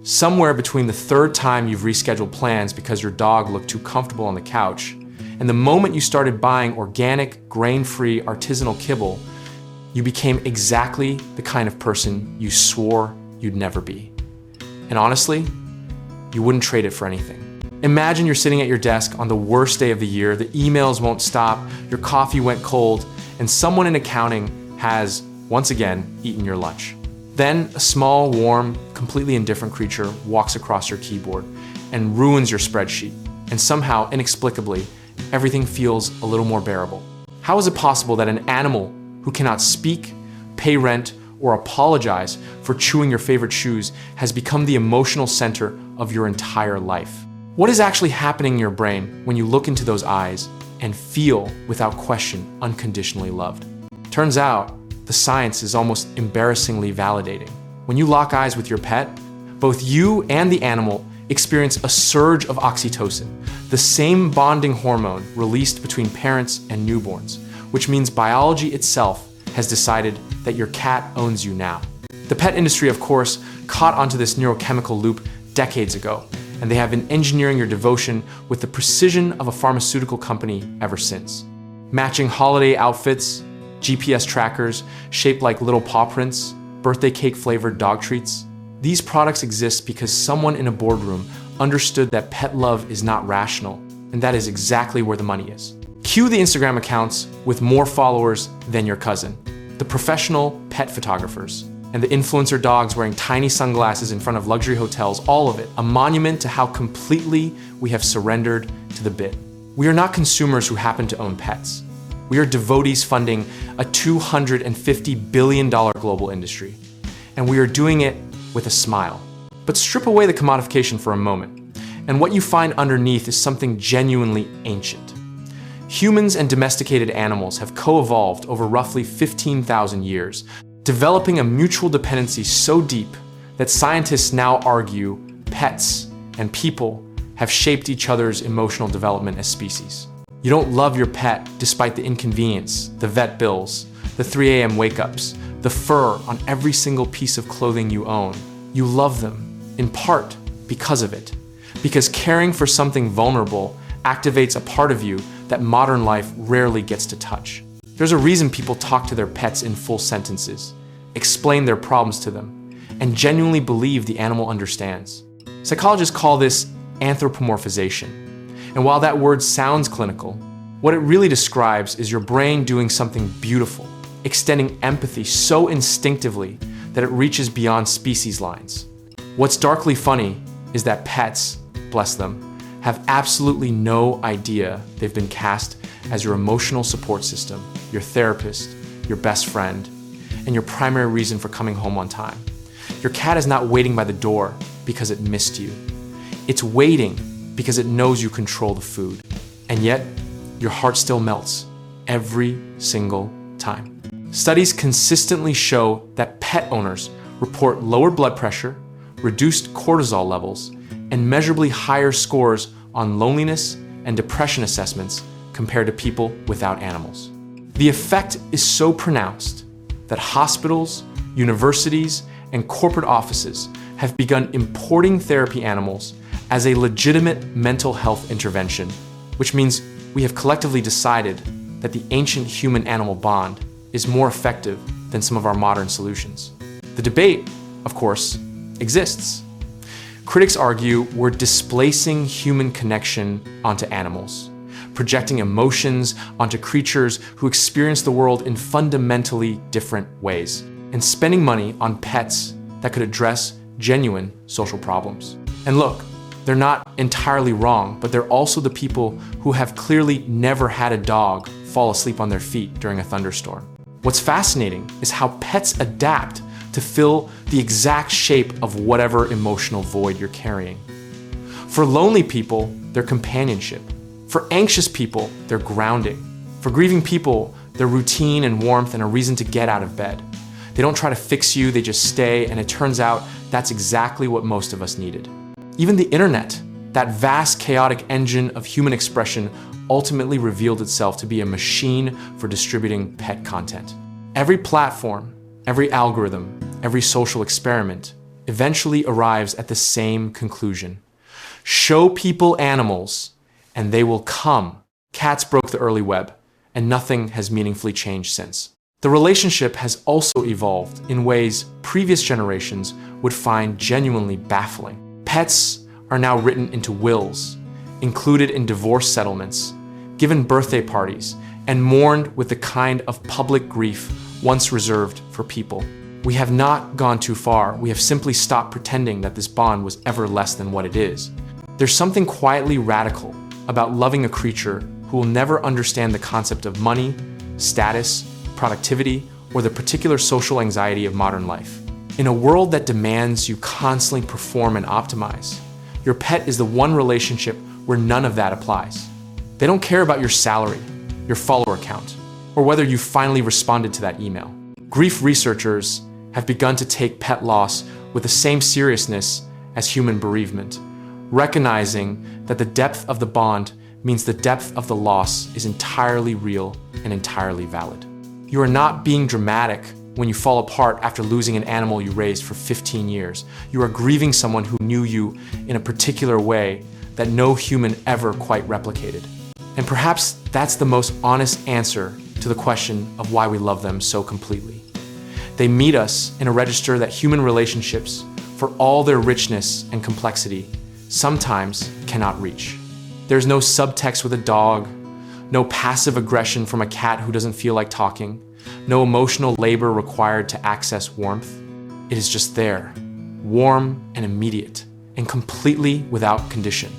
Somewhere between the third time you've rescheduled plans because your dog looked too comfortable on the couch, and the moment you started buying organic, grain-free, artisanal kibble, you became exactly the kind of person you swore you'd never be. And honestly, you wouldn't trade it for anything. Imagine you're sitting at your desk on the worst day of the year, the emails won't stop, your coffee went cold, and someone in accounting has, once again, eaten your lunch. Then a small, warm, completely indifferent creature walks across your keyboard and ruins your spreadsheet. And somehow, inexplicably, everything feels a little more bearable. How is it possible that an animal who cannot speak, pay rent, or apologize for chewing your favorite shoes has become the emotional center of your entire life? What is actually happening in your brain when you look into those eyes and feel, without question, unconditionally loved? Turns out, the science is almost embarrassingly validating. When you lock eyes with your pet, both you and the animal experience a surge of oxytocin, the same bonding hormone released between parents and newborns, which means biology itself has decided that your cat owns you now. The pet industry, of course, caught onto this neurochemical loop decades ago, and they have been engineering your devotion with the precision of a pharmaceutical company ever since. Matching holiday outfits, GPS trackers shaped like little paw prints, birthday cake flavored dog treats. These products exist because someone in a boardroom understood that pet love is not rational, and that is exactly where the money is. Cue the Instagram accounts with more followers than your cousin, the professional pet photographers, and the influencer dogs wearing tiny sunglasses in front of luxury hotels, all of it a monument to how completely we have surrendered to the bit. We are not consumers who happen to own pets. We are devotees funding a $250 billion global industry, and we are doing it with a smile. But strip away the commodification for a moment, and what you find underneath is something genuinely ancient. Humans and domesticated animals have co-evolved over roughly 15,000 years, developing a mutual dependency so deep that scientists now argue pets and people have shaped each other's emotional development as species. You don't love your pet despite the inconvenience, the vet bills, the 3 a.m. wake-ups, the fur on every single piece of clothing you own. You love them, in part, because of it. Because caring for something vulnerable activates a part of you that modern life rarely gets to touch. There's a reason people talk to their pets in full sentences, explain their problems to them, and genuinely believe the animal understands. Psychologists call this anthropomorphization. And while that word sounds clinical, what it really describes is your brain doing something beautiful, extending empathy so instinctively that it reaches beyond species lines. What's darkly funny is that pets, bless them, have absolutely no idea they've been cast as your emotional support system, your therapist, your best friend, and your primary reason for coming home on time. Your cat is not waiting by the door because it missed you. It's waiting because it knows you control the food. And yet, your heart still melts every single time. Studies consistently show that pet owners report lower blood pressure, reduced cortisol levels, and measurably higher scores on loneliness and depression assessments compared to people without animals. The effect is so pronounced that hospitals, universities, and corporate offices have begun importing therapy animals as a legitimate mental health intervention, which means we have collectively decided that the ancient human-animal bond is more effective than some of our modern solutions. The debate, of course, exists. Critics argue we're displacing human connection onto animals, projecting emotions onto creatures who experience the world in fundamentally different ways, and spending money on pets that could address genuine social problems. And look, they're not entirely wrong, but they're also the people who have clearly never had a dog fall asleep on their feet during a thunderstorm. What's fascinating is how pets adapt to fill the exact shape of whatever emotional void you're carrying. For lonely people, they're companionship. For anxious people, they're grounding. For grieving people, they're routine and warmth and a reason to get out of bed. They don't try to fix you, they just stay, and it turns out that's exactly what most of us needed. Even the internet, that vast chaotic engine of human expression, ultimately revealed itself to be a machine for distributing pet content. Every platform, every algorithm, every social experiment, eventually arrives at the same conclusion. Show people animals, and they will come. Cats broke the early web, and nothing has meaningfully changed since. The relationship has also evolved in ways previous generations would find genuinely baffling. Pets are now written into wills, included in divorce settlements, given birthday parties, and mourned with the kind of public grief once reserved for people. We have not gone too far. We have simply stopped pretending that this bond was ever less than what it is. There's something quietly radical about loving a creature who will never understand the concept of money, status, productivity, or the particular social anxiety of modern life. In a world that demands you constantly perform and optimize, your pet is the one relationship where none of that applies. They don't care about your salary, your follower count, or whether you finally responded to that email. Grief researchers have begun to take pet loss with the same seriousness as human bereavement, recognizing that the depth of the bond means the depth of the loss is entirely real and entirely valid. You are not being dramatic when you fall apart after losing an animal you raised for 15 years. You are grieving someone who knew you in a particular way that no human ever quite replicated. And perhaps that's the most honest answer to the question of why we love them so completely. They meet us in a register that human relationships, for all their richness and complexity, sometimes cannot reach. There's no subtext with a dog, no passive aggression from a cat who doesn't feel like talking, no emotional labor required to access warmth. It is just there, warm and immediate, and completely without condition.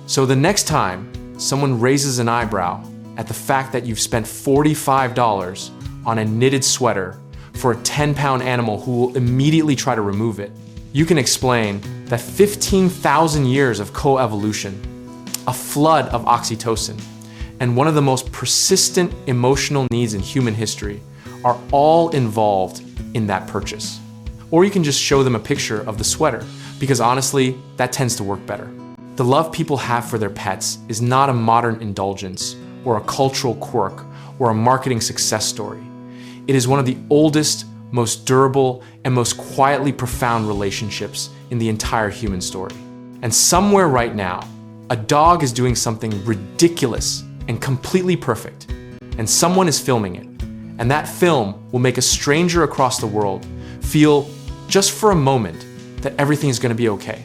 So the next time someone raises an eyebrow at the fact that you've spent $45 on a knitted sweater for a 10-pound animal who will immediately try to remove it, you can explain that 15,000 years of coevolution, a flood of oxytocin, and one of the most persistent emotional needs in human history are all involved in that purchase. Or you can just show them a picture of the sweater, because honestly, that tends to work better. The love people have for their pets is not a modern indulgence or a cultural quirk or a marketing success story. It is one of the oldest, most durable, and most quietly profound relationships in the entire human story. And somewhere right now, a dog is doing something ridiculous and completely perfect, and someone is filming it. And that film will make a stranger across the world feel, just for a moment, that everything's gonna be okay.